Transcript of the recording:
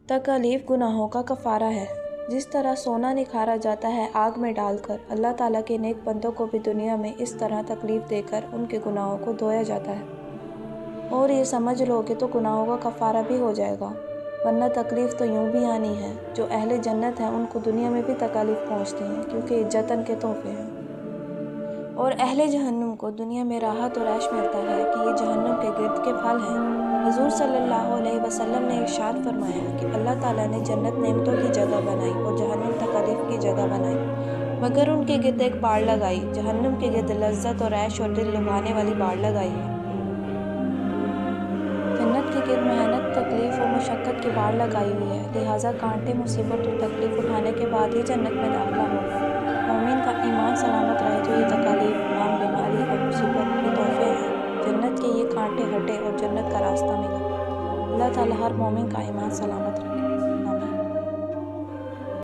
تکالیف گناہوں کا کفارہ ہے۔ جس طرح سونا نکھارا جاتا ہے آگ میں ڈال کر، اللہ تعالیٰ کے نیک بندوں کو بھی دنیا میں اس طرح تکلیف دے کر ان کے گناہوں کو دھویا جاتا ہے، اور یہ سمجھ لو کہ تو گناہوں کا کفارہ بھی ہو جائے گا، ورنہ تکلیف تو یوں بھی آنی ہے۔ جو اہل جنت ہیں ان کو دنیا میں بھی تکالیف پہنچتی ہیں کیونکہ جتن کے تحفے ہیں، اور اہل جہنم کو دنیا میں راحت اور عیش ملتا ہے کہ یہ جہنم کے گرد کے پھل ہیں۔ حضور صلی اللہ علیہ وسلم نے ارشاد فرمایا کہ اللہ تعالیٰ نے جنت نعمتوں کی جگہ بنائی اور جہنم تکالیف کی جگہ بنائی، مگر ان کے گرد ایک باڑ لگائی۔ جہنم کے گرد لذت اور عیش اور دل لبھانے والی باڑ لگائی ہے، جنت کے گرد محنت، تکلیف اور مشقت کی باڑ لگائی ہوئی ہے، لہٰذا کانٹے، مصیبت اور تکلیف اٹھانے کے بعد ہی جنت میں داخلہ ہوگا۔ مومن کا ایمان سلامت رہے تو یہ تکالیف، غم، بیماری اور مصیبت یہ تحفے ہیں، جنت کے یہ کانٹے ہٹے اور جنت کا راستہ ملا۔ اللہ تعالیٰ ہر مومن کا ایمان سلامت رکھے۔